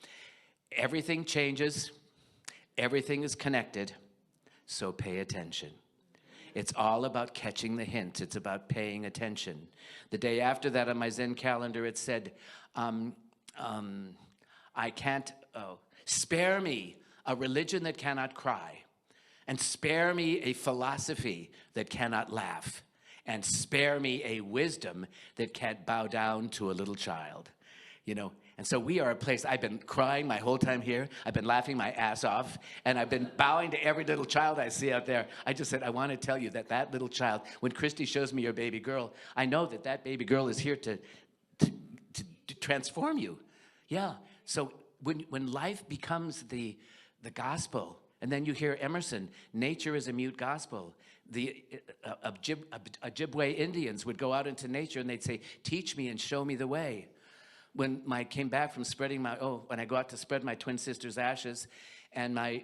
Everything changes, everything is connected, so pay attention. It's all about catching the hint. It's about paying attention. The day after that on my Zen calendar, it said, spare me a religion that cannot cry. And spare me a philosophy that cannot laugh. And spare me a wisdom that can't bow down to a little child. And so we are a place, I've been crying my whole time here. I've been laughing my ass off. And I've been bowing to every little child I see out there. I just said, I want to tell you that little child, when Christy shows me your baby girl, I know that baby girl is here to transform you. Yeah. So when life becomes the gospel, and then you hear Emerson, nature is a mute gospel. The Ojibwe Indians would go out into nature and they'd say, teach me and show me the way. When I came back from when I go out to spread my twin sister's ashes, and my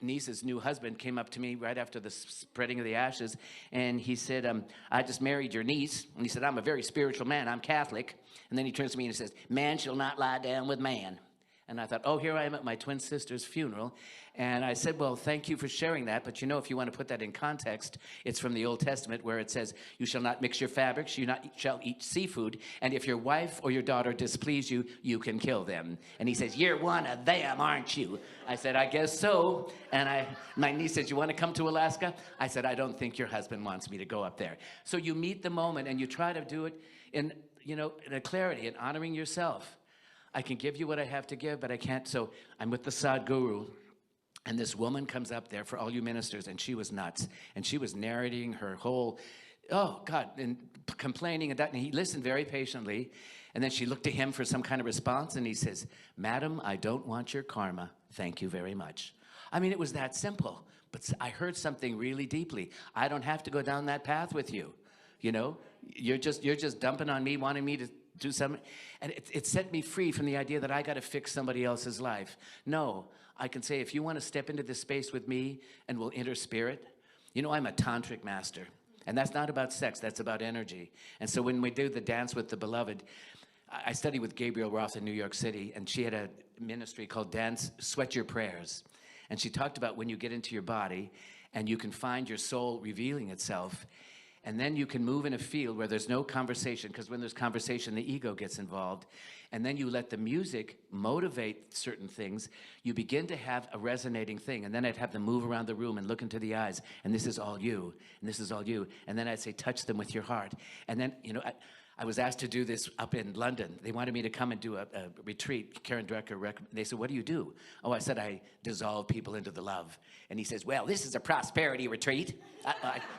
niece's new husband came up to me right after the spreading of the ashes, and he said, I just married your niece. And he said, I'm a very spiritual man, I'm Catholic. And then he turns to me and he says, man shall not lie down with man. And I thought, oh, here I am at my twin sister's funeral. And I said, well, thank you for sharing that. But you know, if you want to put that in context, it's from the Old Testament where it says, you shall not mix your fabrics, you shall eat seafood. And if your wife or your daughter displease you, you can kill them. And he says, you're one of them, aren't you? I said, I guess so. And my niece says, you want to come to Alaska? I said, I don't think your husband wants me to go up there. So you meet the moment and you try to do it in, you know, in a clarity and honoring yourself. I can give you what I have to give, but I can't. So I'm with the Sadhguru, and this woman comes up there for all you ministers, and she was nuts. And she was narrating her whole, oh, God, and complaining. And he listened very patiently. And then she looked to him for some kind of response, and he says, Madam, I don't want your karma. Thank you very much. I mean, it was that simple. But I heard something really deeply. I don't have to go down that path with you. You know, you're just dumping on me, wanting me to do something. And it set me free from the idea that I got to fix somebody else's life. No, I can say, if you want to step into this space with me and we'll enter spirit, you know, I'm a tantric master. And that's not about sex, that's about energy. And so when we do the dance with the beloved, I studied with Gabriel Roth in New York City, and she had a ministry called Dance, Sweat Your Prayers. And she talked about when you get into your body and you can find your soul revealing itself, and then you can move in a field where there's no conversation, because when there's conversation, the ego gets involved. And then you let the music motivate certain things. You begin to have a resonating thing. And then I'd have them move around the room and look into the eyes. And this is all you. And this is all you. And then I'd say, touch them with your heart. And then, you know, I was asked to do this up in London. They wanted me to come and do a retreat. Karen Drecker, they said, what do you do? Oh, I said, I dissolve people into the love. And he says, well, this is a prosperity retreat.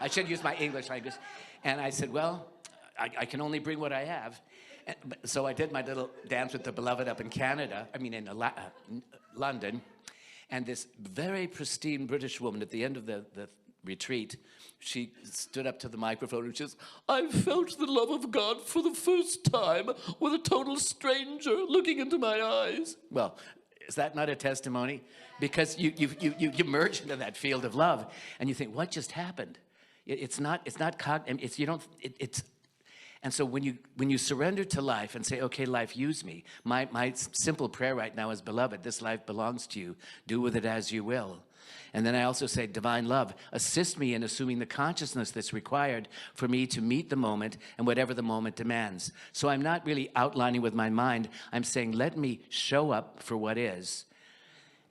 I should use my English language. And I said, well, I can only bring what I have. So I did my little dance with the beloved up in Canada, in London. And this very pristine British woman at the end of the retreat, she stood up to the microphone and she says, I felt the love of God for the first time with a total stranger looking into my eyes. Well, is that not a testimony? Because you merge into that field of love and you think, what just happened? It's not and so when you surrender to life and say, okay, life, use me. My simple prayer right now is, beloved, this life belongs to you. Do with it as you will. And then I also say, divine love, assist me in assuming the consciousness that's required for me to meet the moment and whatever the moment demands. So I'm not really outlining with my mind. I'm saying, let me show up for what is.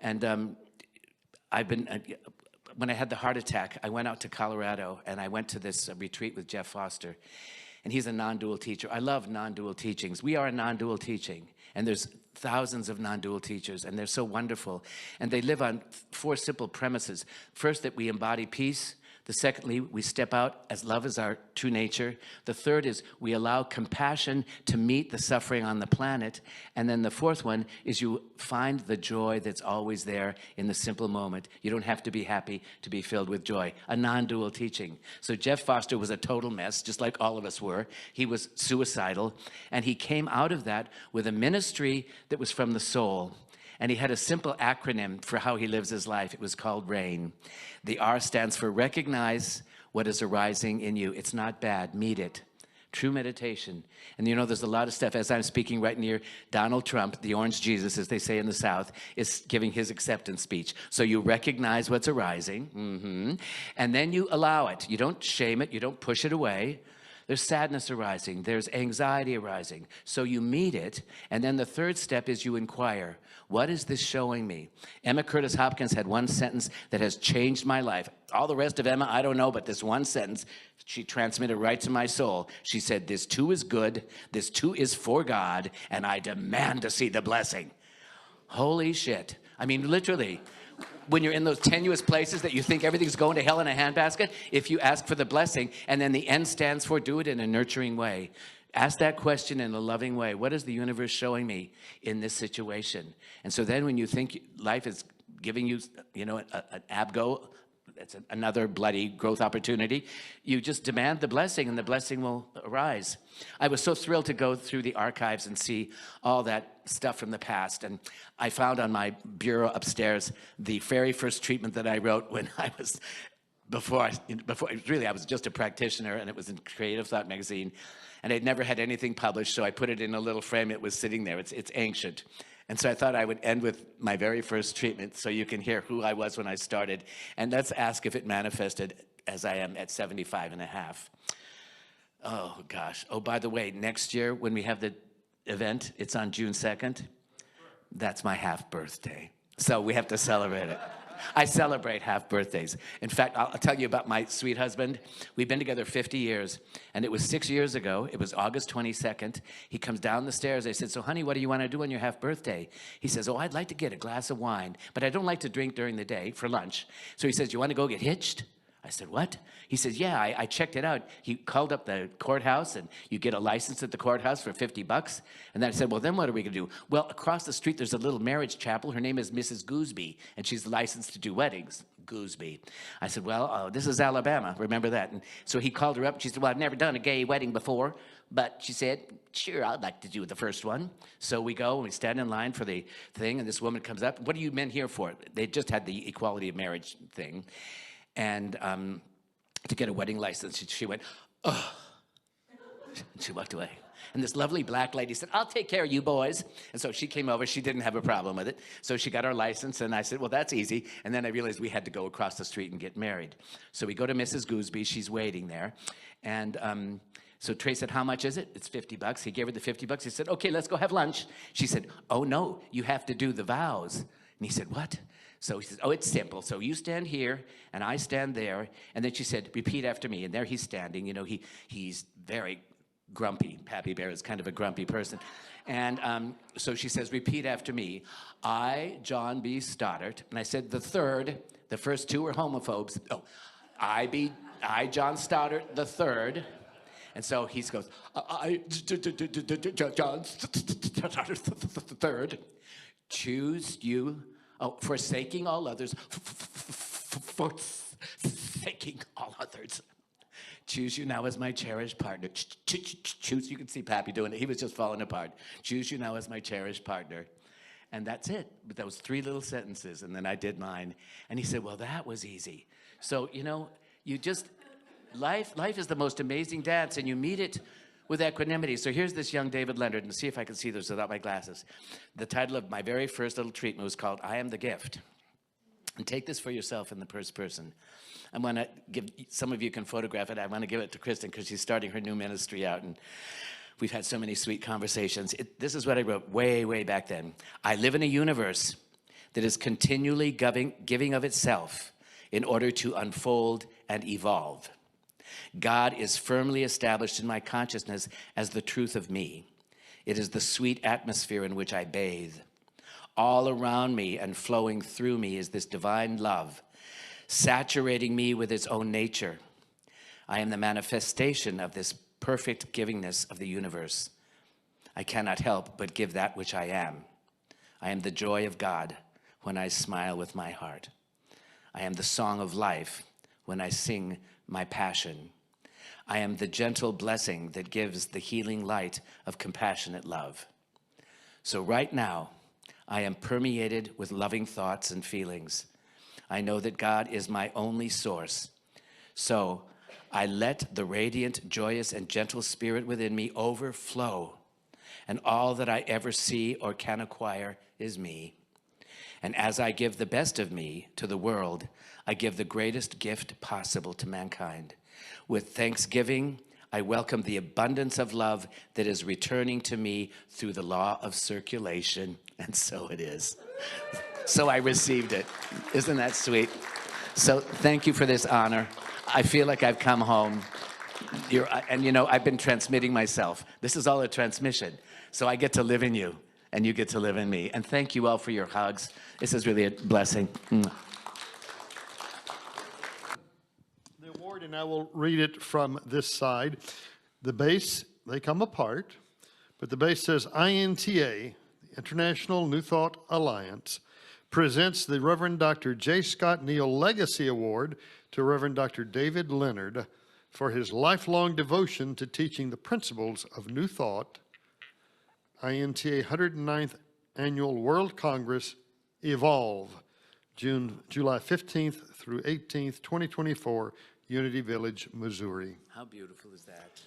And when I had the heart attack, I went out to Colorado and I went to this retreat with Jeff Foster. And he's a non-dual teacher. I love non-dual teachings. We are a non-dual teaching. And there's thousands of non-dual teachers, and they're so wonderful. And they live on 4 simple premises. First, that we embody peace. The secondly, we step out as love is our true nature. The third is we allow compassion to meet the suffering on the planet. And then the fourth one is you find the joy that's always there in the simple moment. You don't have to be happy to be filled with joy. A non-dual teaching. So Jeff Foster was a total mess, just like all of us were. He was suicidal, and he came out of that with a ministry that was from the soul. And he had a simple acronym for how he lives his life. It was called RAIN. The R stands for recognize what is arising in you. It's not bad. Meet it. True meditation. And you know, there's a lot of stuff. As I'm speaking right near Donald Trump, the orange Jesus, as they say in the South, is giving his acceptance speech. So you recognize what's arising, and then you allow it. You don't shame it. You don't push it away. There's sadness arising. There's anxiety arising. So you meet it. And then the third step is you inquire. What is this showing me? Emma Curtis Hopkins had one sentence that has changed my life. All the rest of Emma, I don't know, but this one sentence, she transmitted right to my soul. She said, this too is good, this too is for God, and I demand to see the blessing. Holy shit. I mean, literally. When you're in those tenuous places that you think everything's going to hell in a handbasket, if you ask for the blessing, and then the N stands for, do it in a nurturing way. Ask that question in a loving way. What is the universe showing me in this situation? And so then when you think life is giving you, an abgo, that's another bloody growth opportunity, you just demand the blessing, and the blessing will arise. I was so thrilled to go through the archives and see all that stuff from the past. And I found on my bureau upstairs the very first treatment that I wrote when I was, I was just a practitioner, and it was in Creative Thought magazine. And I'd never had anything published, so I put it in a little frame. It was sitting there. It's ancient. And so I thought I would end with my very first treatment so you can hear who I was when I started. And let's ask if it manifested as I am at 75 and a half. Oh, gosh. Oh, by the way, next year when we have the event, it's on June 2nd. That's my half birthday. So we have to celebrate it. I celebrate half birthdays. In fact, I'll tell you about my sweet husband. We've been together 50 years, and it was 6 years ago. It was August 22nd. He comes down the stairs. I said, so honey, what do you want to do on your half birthday? He says, oh, I'd like to get a glass of wine, but I don't like to drink during the day for lunch. So he says, you want to go get hitched? I said, what? He says, yeah, I checked it out. He called up the courthouse, and you get a license at the courthouse for $50. And then I said, well, then what are we going to do? Well, across the street, there's a little marriage chapel. Her name is Mrs. Gooseby, and she's licensed to do weddings. Gooseby. I said, well, this is Alabama. Remember that? And so he called her up. She said, well, I've never done a gay wedding before. But she said, sure, I'd like to do the first one. So we go, and we stand in line for the thing, and this woman comes up. What are you men here for? They just had the equality of marriage thing. And to get a wedding license, she went, oh. And she walked away. And this lovely black lady said, I'll take care of you boys. And so she came over. She didn't have a problem with it. So she got our license, and I said, well, that's easy. And then I realized we had to go across the street and get married. So we go to Mrs. Gooseby. She's waiting there. And so Trey said, how much is it? It's $50. He gave her the $50. He said, okay, let's go have lunch. She said, oh, no, you have to do the vows. And he said, what? So he says, oh, it's simple. So you stand here, and I stand there. And then she said, repeat after me. And there he's standing. You know, he's very grumpy. Pappy Bear is kind of a grumpy person. And so she says, repeat after me. I, John B. Stoddart. And I said, the first two were homophobes. Oh, I, John Stoddart, the third. And so he goes, I, John Stoddart, the third. Choose you. Oh, forsaking all others, forsaking all others. Choose you now as my cherished partner. Choose, you can see Pappy doing it. He was just falling apart. Choose you now as my cherished partner. And that's it. But those 3 little sentences, and then I did mine. And he said, well, that was easy. So, you know, you just, life is the most amazing dance, and you meet it with equanimity. So here's this young David Leonard, and see if I can see this without my glasses. The title of my very first little treatment was called I Am the Gift. And take this for yourself in the first person. I'm going to give, some of you can photograph it. I want to give it to Kristen because she's starting her new ministry out, and we've had so many sweet conversations. This is what I wrote way back then. I live in a universe that is continually giving of itself in order to unfold and evolve. God is firmly established in my consciousness as the truth of me. It is the sweet atmosphere in which I bathe. All around me and flowing through me is this divine love, saturating me with its own nature. I am the manifestation of this perfect givingness of the universe. I cannot help but give that which I am. I am the joy of God when I smile with my heart. I am the song of life when I sing my passion. I am the gentle blessing that gives the healing light of compassionate love. So right now, I am permeated with loving thoughts and feelings. I know that God is my only source. So I let the radiant, joyous, and gentle spirit within me overflow. And all that I ever see or can acquire is me. And as I give the best of me to the world, I give the greatest gift possible to mankind. With thanksgiving, I welcome the abundance of love that is returning to me through the law of circulation. And so it is. So I received it. Isn't that sweet? So thank you for this honor. I feel like I've come home. And you know, I've been transmitting myself. This is all a transmission. So I get to live in you, and you get to live in me. And thank you all for your hugs. This is really a blessing. And I will read it from this side. The base, they come apart, but the base says INTA, International New Thought Alliance, presents the Reverend Dr. J. Scott Neal Legacy Award to Reverend Dr. David Leonard for his lifelong devotion to teaching the principles of New Thought, INTA 109th Annual World Congress, Evolve, July 15th through 18th, 2024, Unity Village, Missouri. How beautiful is that?